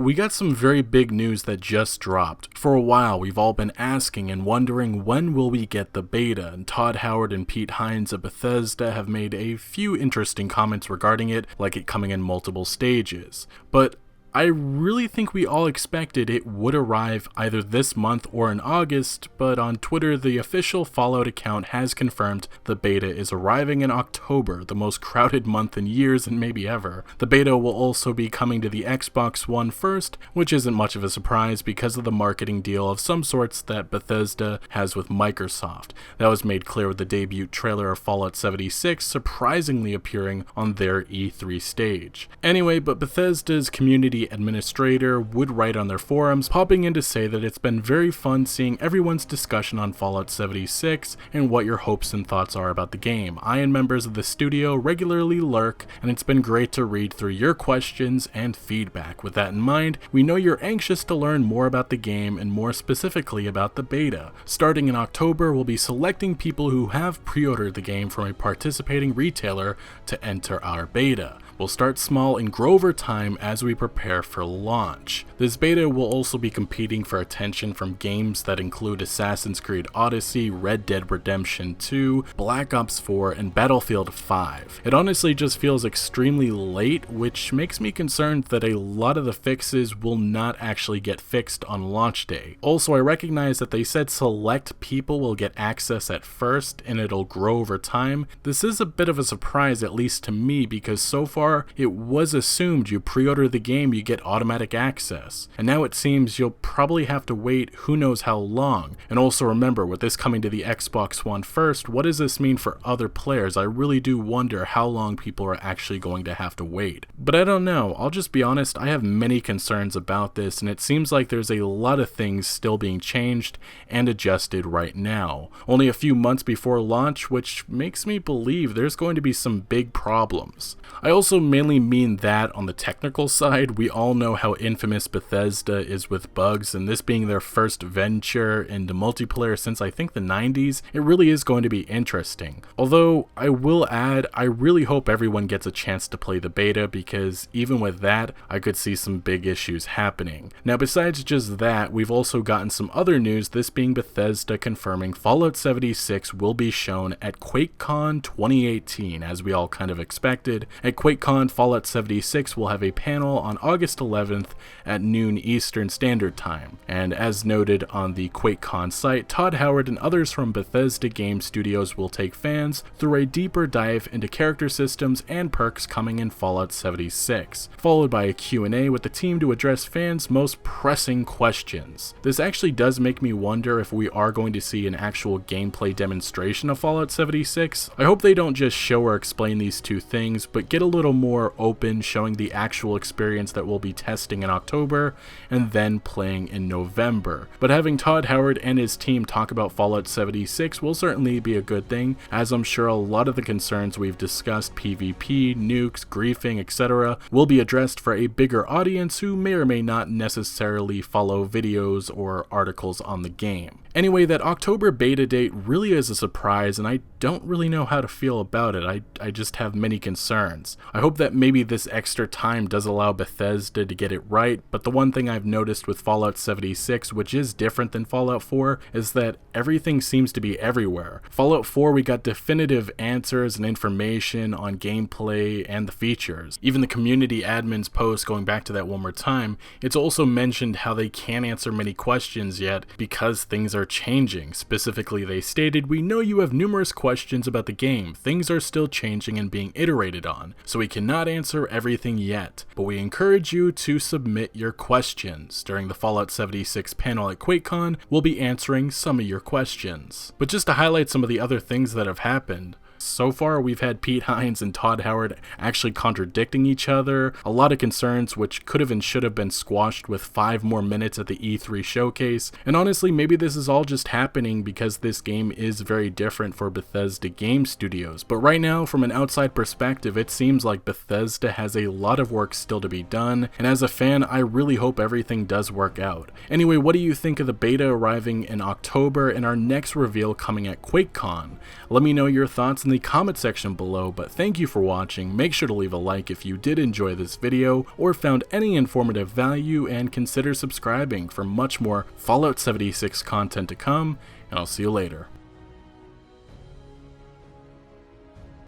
we got some very big news that just dropped. For a while, we've all been asking and wondering when will we get the beta, and Todd Howard and Pete Hines of Bethesda have made a few interesting comments regarding it, like it coming in multiple stages. But I really think we all expected it would arrive either this month or in August, but on Twitter the official Fallout account has confirmed the beta is arriving in October, the most crowded month in years and maybe ever. The beta will also be coming to the Xbox One first, which isn't much of a surprise because of the marketing deal of some sorts that Bethesda has with Microsoft. That was made clear with the debut trailer of Fallout 76 surprisingly appearing on their E3 stage. Anyway, but Bethesda's community administrator would write on their forums, popping in to say that it's been very fun seeing everyone's discussion on Fallout 76 and what your hopes and thoughts are about the game. I and members of the studio regularly lurk, and it's been great to read through your questions and feedback. With that in mind, we know you're anxious to learn more about the game and more specifically about the beta. Starting in October, we'll be selecting people who have pre-ordered the game from a participating retailer to enter our beta. We'll start small and grow over time as we prepare for launch. This beta will also be competing for attention from games that include Assassin's Creed Odyssey, Red Dead Redemption 2, Black Ops 4, and Battlefield 5. It honestly just feels extremely late, which makes me concerned that a lot of the fixes will not actually get fixed on launch day. Also, I recognize that they said select people will get access at first and it'll grow over time. This is a bit of a surprise, at least to me, because so far it was assumed you pre-order the game, you get automatic access. And now it seems you'll probably have to wait who knows how long. And also remember, with this coming to the Xbox One first, what does this mean for other players? I really do wonder how long people are actually going to have to wait. But I don't know, I'll just be honest, I have many concerns about this, and it seems like there's a lot of things still being changed and adjusted right now. Only a few months before launch, which makes me believe there's going to be some big problems. I also mainly mean that on the technical side. We all know how infamous Bethesda is with bugs, and this being their first venture into multiplayer since I think the 90s, it really is going to be interesting. Although I will add, I really hope everyone gets a chance to play the beta, because even with that, I could see some big issues happening. Now besides just that, we've also gotten some other news, this being Bethesda confirming Fallout 76 will be shown at QuakeCon 2018, as we all kind of expected. At QuakeCon, Fallout 76 will have a panel on August 11th at noon Eastern Standard Time. And as noted on the QuakeCon site, Todd Howard and others from Bethesda Game Studios will take fans through a deeper dive into character systems and perks coming in Fallout 76, followed by a Q&A with the team to address fans' most pressing questions. This actually does make me wonder if we are going to see an actual gameplay demonstration of Fallout 76. I hope they don't just show or explain these two things, but get a little more open, showing the actual experience that we'll be testing in October and then playing in November. But having Todd Howard and his team talk about Fallout 76 will certainly be a good thing, as I'm sure a lot of the concerns we've discussed, PvP, nukes, griefing, etc., will be addressed for a bigger audience who may or may not necessarily follow videos or articles on the game. Anyway, that October beta date really is a surprise, and I don't really know how to feel about it. I just have many concerns. I hope that maybe this extra time does allow Bethesda to get it right, but the one thing I've noticed with Fallout 76, which is different than Fallout 4, is that everything seems to be everywhere. Fallout 4, we got definitive answers and information on gameplay and the features. Even the community admins post, going back to that one more time, it's also mentioned how they can't answer many questions yet because things are changing. Specifically, they stated, "We know you have numerous questions about the game. Things are still changing and being iterated on, so we cannot answer everything yet, but we encourage you to submit your questions. During the Fallout 76 panel at QuakeCon, we'll be answering some of your questions." But just to highlight some of the other things that have happened, so far we've had Pete Hines and Todd Howard actually contradicting each other, a lot of concerns which could have and should have been squashed with 5 more minutes at the E3 showcase, and honestly maybe this is all just happening because this game is very different for Bethesda Game Studios. But right now, from an outside perspective, it seems like Bethesda has a lot of work still to be done, and as a fan, I really hope everything does work out. Anyway, what do you think of the beta arriving in October and our next reveal coming at QuakeCon? Let me know your thoughts in in the comment section below, but thank you for watching. Make sure to leave a like if you did enjoy this video or found any informative value, and consider subscribing for much more Fallout 76 content to come, and I'll see you later.